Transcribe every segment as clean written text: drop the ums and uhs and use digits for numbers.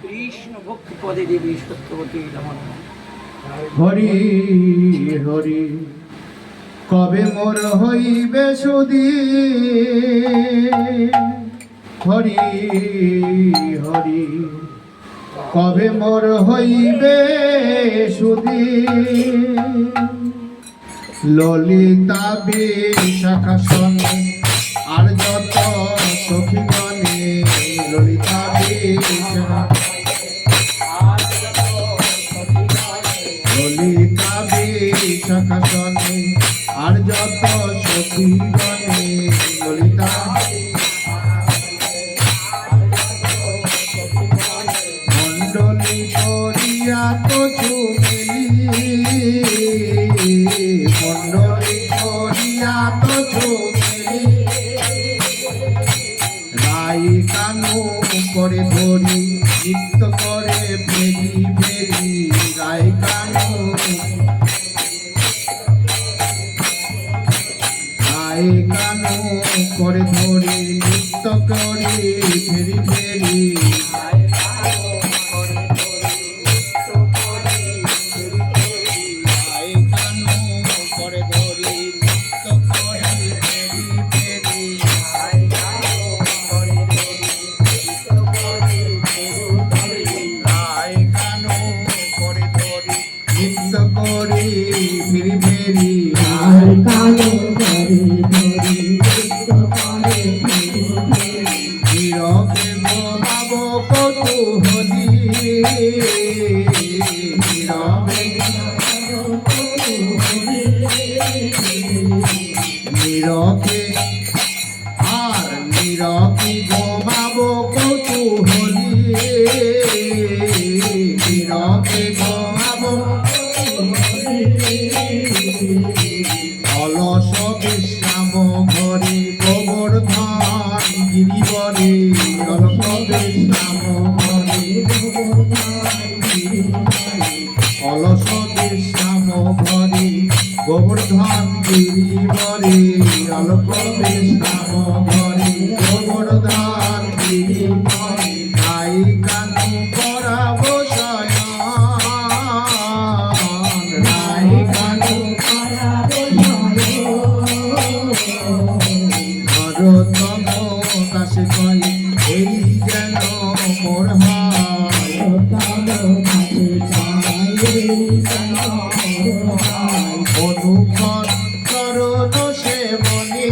কৃষ্ণ ভক্তি পদে দেবী সত্যবতী রমণ। হরি হরি কবে মোর হইবে সুধী, হরি হরি কবে মোর হইবে সুধী। ললিতা বিশাখা সনে আর যত সখীগণে, ললিতা ললিতা বিশাখা সনে আর যত সখীগণে, ললিতা মণ্ডলী করিয়া তো চুমেলি, মণ্ডলী করিয়া তো চুমেলি। রাই কানু করে ধরি নৃত্য করে ফেরি ফেরি, রাই কানু রাই কানু করে ধরি নৃত্য করে ফেরি ফেরি। নীরবে আর নীরবে ঘুমাবো কৌতূহলী, নীরবে ঘুমাবো অলস বিশ্রাম ঘরে গোবর্ধন গিরিবরে, অলস বিশ্রাম ঘরে অলস বিশ্রাম ঘরে গোবর্ধন গিরিবরে, অল্প বিশ্রাম ঘরে গোবর্ধন গিরিবরে। রাই কানু করাবো শয়ন, রাই কানু করাবো নরোত্তম দাসে কয় এই যেন মোর হয়, অনুক্ষণ চরণ সেবনে,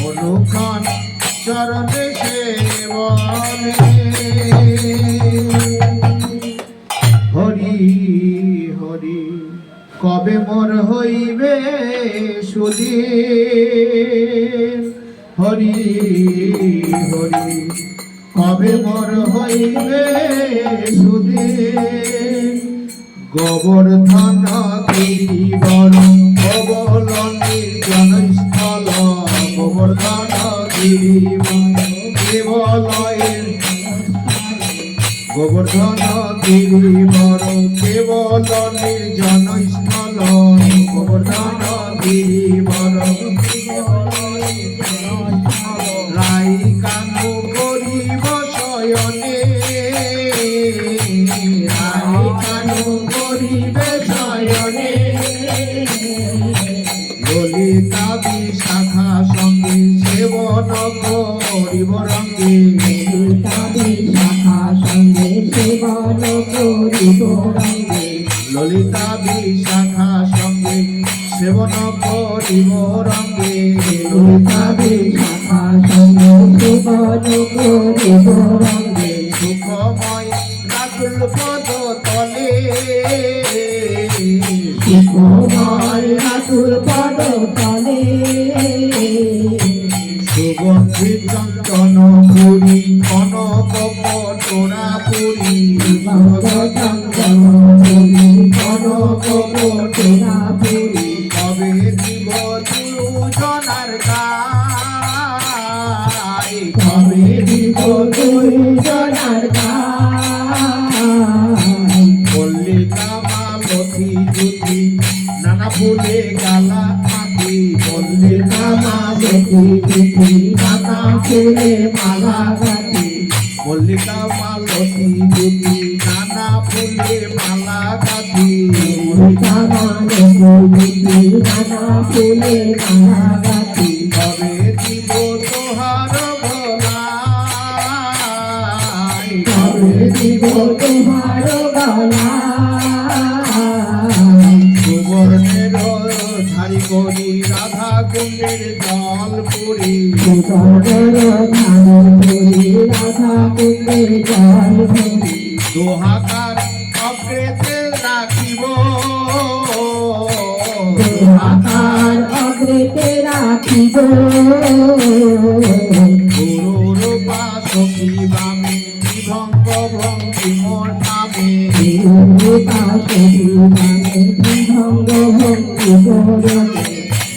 অনুক্ষণ চরণ সেবনে। হরি হরি কবে মোর হইবে সুধী, হরি হরি কবে মোর হইবে সুধী। গোবর্ধন গিরিবর কবল নির্জনস্থল, গোবর্ধন গিরিবর কেবলয়ের, গোবর্ধন গিরিবর কেবল নির্জনস্থল, গোবর্ধন গিরিবর। রাই কানু করিব শয়নে, রাই কানু করিবে শয়নে। ললিতা বিশাখা সঙ্গে সেবন করিব রঙ্গে, ললিতা বিশাখা সঙ্গে সেবন করিব রঙ্গে, ললিতা বিশাখা সঙ্গে সেবন করিব রঙ্গে, ললিতা বিশাখা সঙ্গে সেবন করিব রঙ্গে। সুখময় রাতুল পদ তলে, সুখময় রাতুল পদ তলে, সুগন্ধি চন্দন পুরী কনক পটরা পুরী, চন্দন পুরী কনক পটরা পুরী। কবে দিব দুজনার গায়, কবে দিব দুজনার গায়। মল্লিকা মালতী জ্যোতি নানা ফুলে গালা মাটি, দুটি দুটি নানা ফুলে মালা গাঁথি মল্লিকা মালতী দুটি নানা ফুলে মালা গাঁথি মল্লিকা মালতী দুটি নানা ফুলে মালা গাঁথি তবে দিব তোহার গলায় তবে দিব তোমার গলায় সুবর্ণের ধারি করি রাধা কুণ্ডের জল পুরি সুবর্ণের ধারণ করি রাধা কুণ্ডে জল ভরি দোহাকার অগ্রেতে রাখিব আকার অগ্রেতে রাখিব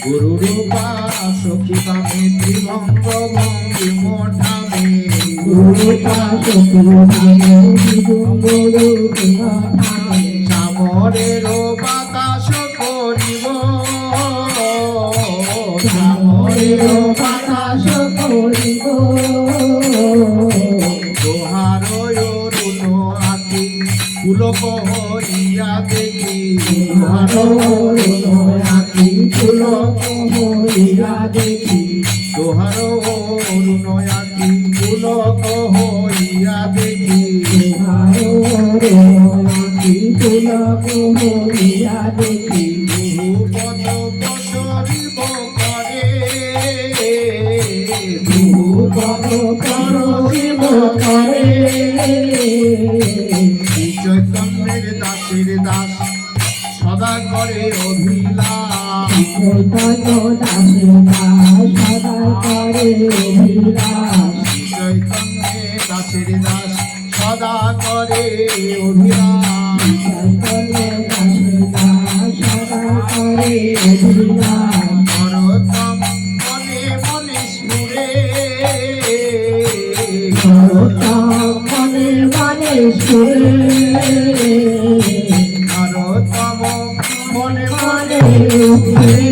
গুরুর পাশকি বামে বিভঙ্গ ভঙ্গি মঠামে গুরুর পাশকি বামে বিভঙ্গ ভঙ্গি মঠামে সামরের বাতাস করিব সামরের বাতাস করিব তোহার অরুণ আতি পুলক হইয়া দেখি আকি পুলক হইয়া দেখি তোহার অরুণ আতি পুলক হইয়া দেখি আকি পুলক হইয়া দেখি পদ বসরিব করে পদ পরশিব করে চৈতন্যের দাসের দাস সদা করে অভিলাষ চৈতন্য দাসে সদা করে অভিলাষ চৈতন্যের দাসের দাস সদা করে অভিলাষ চৈতন্য দাসে সদা করে অভিলাষ নরোত্তম মনে মনে সুরে মনে মনে সুরে নরোত্তম মনে মনে মনে সুরে